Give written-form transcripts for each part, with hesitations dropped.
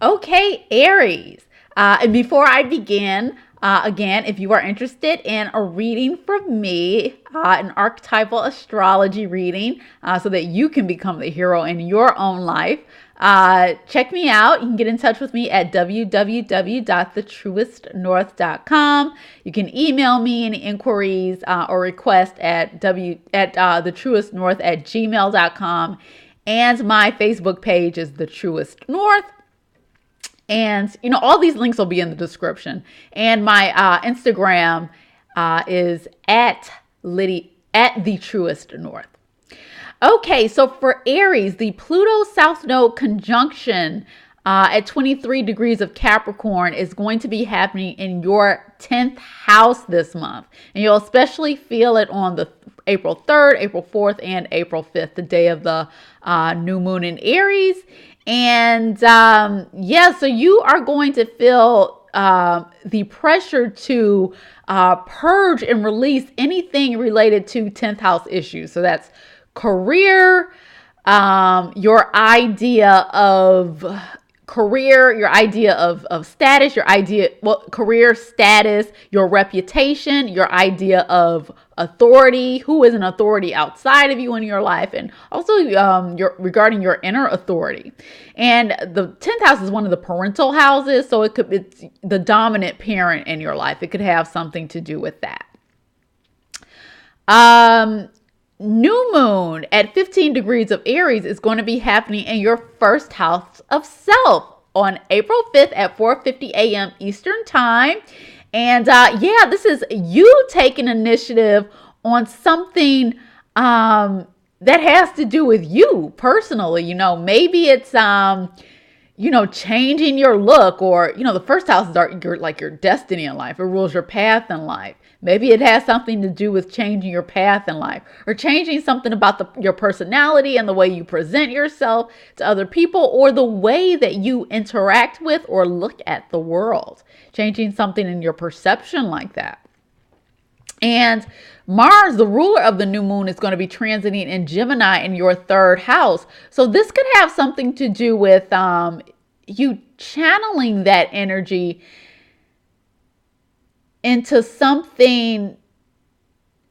Okay, Aries. And before I begin, again, if you are interested in a reading from me, an archetypal astrology reading, so that you can become the hero in your own life, check me out. You can get in touch with me at www.thetruestnorth.com. You can email me any inquiries or request at thetruestnorth@gmail.com. And my Facebook page is The Truest North. And, all these links will be in the description. And my Instagram is at the Truest North. Okay, so for Aries, the Pluto South Node conjunction at 23 degrees of Capricorn is going to be happening in your 10th house this month. And you'll especially feel it on the April 3rd, April 4th, and April 5th, the day of the new moon in Aries. And so you are going to feel the pressure to purge and release anything related to 10th house issues. So that's career, your idea of career, your idea of status, career status, your reputation, your idea of authority, who is an authority outside of you in your life, and also regarding your inner authority. And the 10th house is one of the parental houses, so it's the dominant parent in your life. It could have something to do with that. New moon at 15 degrees of Aries is going to be happening in your first house of self on April 5th at 4:50 a.m. Eastern time. And this is you taking initiative on something that has to do with you personally. Maybe it's changing your look, or the first house is your destiny in life. It rules your path in life. Maybe it has something to do with changing your path in life, or changing something about your personality and the way you present yourself to other people, or the way that you interact with or look at the world. Changing something in your perception like that. And Mars, the ruler of the new moon, is going to be transiting in Gemini in your third house. So this could have something to do with you channeling that energy into something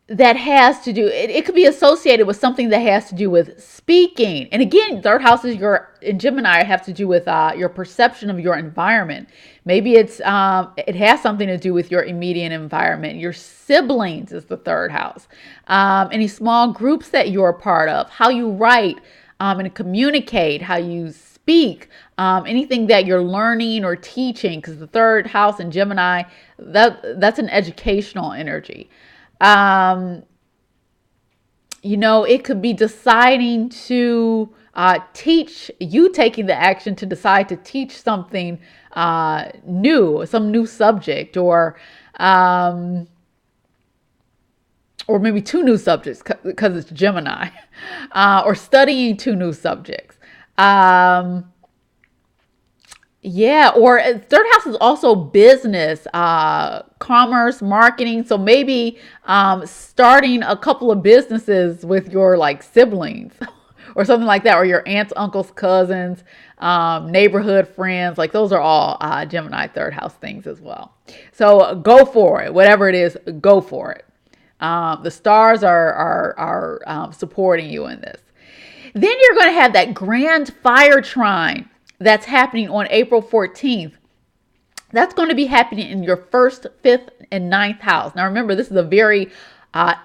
that has to do, it could be associated with something that has to do with speaking. And again, third house is in Gemini, have to do with your perception of your environment. Maybe it has something to do with your immediate environment. Your siblings is the third house. Any small groups that you're a part of, how you write and communicate, how you speak, anything that you're learning or teaching, because the third house in Gemini, that's an educational energy. It could be deciding to teach, you taking the action to decide to teach something new, some new subject, or maybe two new subjects because it's Gemini, or studying two new subjects. Or third house is also business, commerce, marketing. So maybe starting a couple of businesses with your siblings or something like that, or your aunts, uncles, cousins, neighborhood friends. Those are all Gemini third house things as well. So go for it. Whatever it is, go for it. The stars are supporting you in this. Then you're going to have that grand fire trine that's happening on April 14th. That's going to be happening in your first, fifth, and ninth house. Now remember, this is a very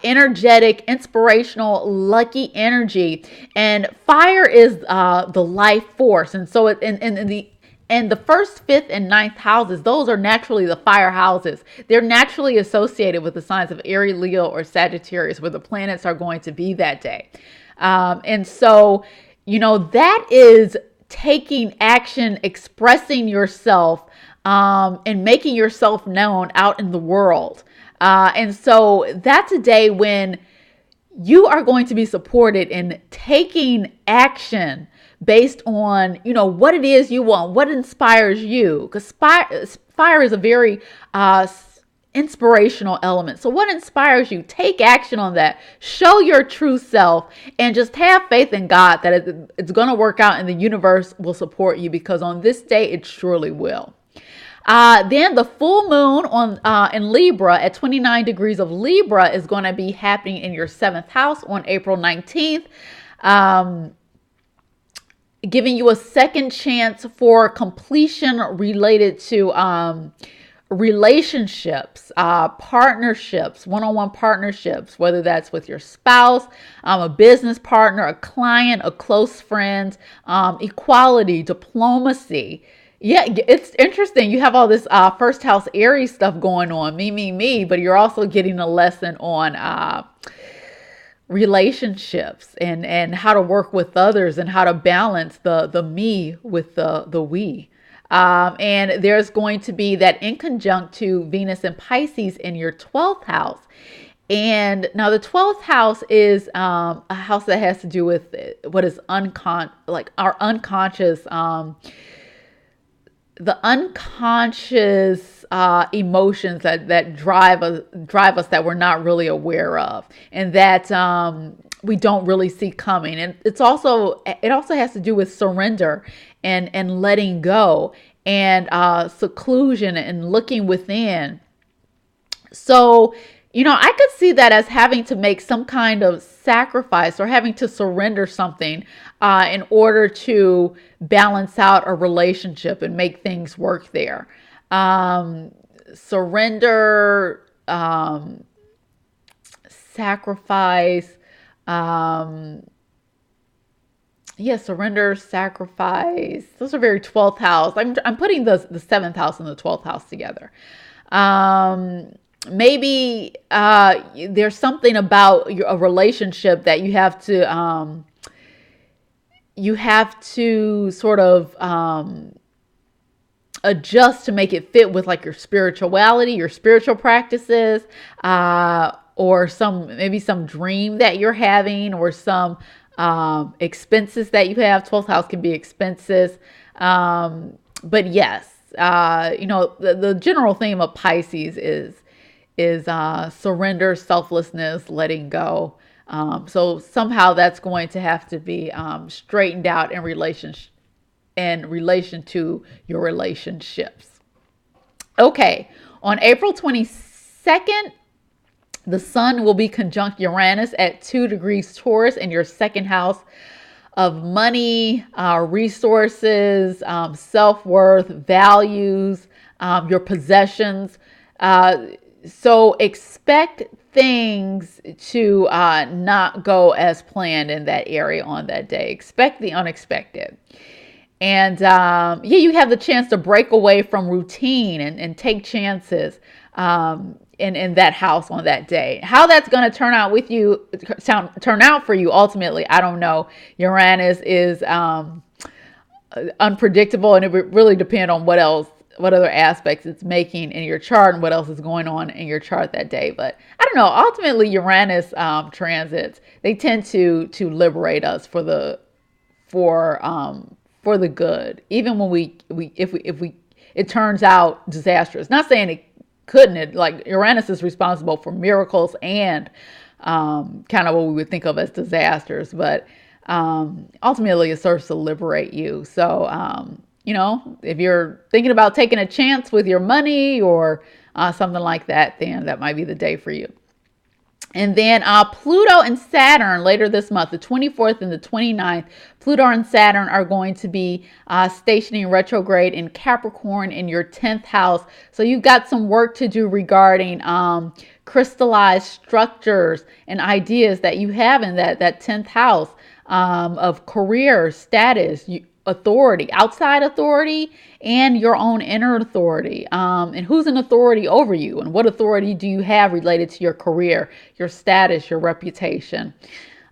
energetic, inspirational, lucky energy. And fire is the life force. And so and the first, fifth, and ninth houses, those are naturally the fire houses. They're naturally associated with the signs of Aries, Leo, or Sagittarius, where the planets are going to be that day. And so, that is taking action, expressing yourself, and making yourself known out in the world. And so that's a day when you are going to be supported in taking action based on, what it is you want, what inspires you. Because fire is a very inspirational element. So what inspires you? Take action on that. Show your true self and just have faith in God that it's going to work out and the universe will support you, because on this day it surely will. Then the full moon in Libra at 29 degrees of Libra is going to be happening in your 7th house on April 19th. Giving you a second chance for completion related to relationships, partnerships, one-on-one partnerships, whether that's with your spouse, a business partner, a client, a close friend, equality, diplomacy. Yeah, it's interesting. You have all this first house Aries stuff going on, me, but you're also getting a lesson on relationships and how to work with others and how to balance the me with the we. And there's going to be that in conjunct to Venus and Pisces in your 12th house. And now the 12th house is a house that has to do with what is our unconscious, the unconscious emotions that drive us that we're not really aware of, and that we don't really see coming. And it also has to do with surrender and letting go and seclusion and looking within. So, I could see that as having to make some kind of sacrifice or having to surrender something in order to balance out a relationship and make things work there. Surrender, sacrifice, surrender, sacrifice. Those are very 12th house. I'm putting the 7th house and the 12th house together. Maybe there's something about a relationship that you have to sort of adjust to make it fit with like your spirituality, your spiritual practices, or maybe some dream that you're having, or some expenses that you have. 12th house can be expenses. But yes, the general theme of Pisces is surrender, selflessness, letting go. So somehow that's going to have to be straightened out in relation to your relationships. Okay, on April 22nd, the sun will be conjunct Uranus at 2 degrees Taurus in your 2nd house of money, resources, self-worth, values, your possessions. So expect things to not go as planned in that area on that day. Expect the unexpected. And you have the chance to break away from routine and take chances in that house on that day. How that's going to turn out for you ultimately, I don't know. Uranus is unpredictable, and it would really depend on what other aspects it's making in your chart and what else is going on in your chart that day. But I don't know. Ultimately, Uranus transits, they tend to liberate us for the good, even when if it turns out disastrous. Not saying it couldn't. Like Uranus is responsible for miracles and kind of what we would think of as disasters, but ultimately it serves to liberate you. So if you're thinking about taking a chance with your money or something like that, then that might be the day for you. And then Pluto and Saturn later this month, the 24th and the 29th, Pluto and Saturn are going to be stationing retrograde in Capricorn in your 10th house. So you've got some work to do regarding crystallized structures and ideas that you have in that 10th house of career, status, authority, outside authority, and your own inner authority, and who's an authority over you, and what authority do you have related to your career, your status, your reputation,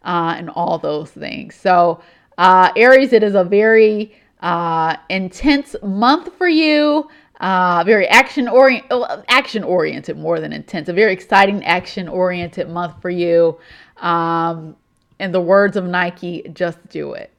and all those things. So Aries, it is a very intense month for you, very action oriented more than intense, a very exciting action oriented month for you. In the words of Nike, just do it.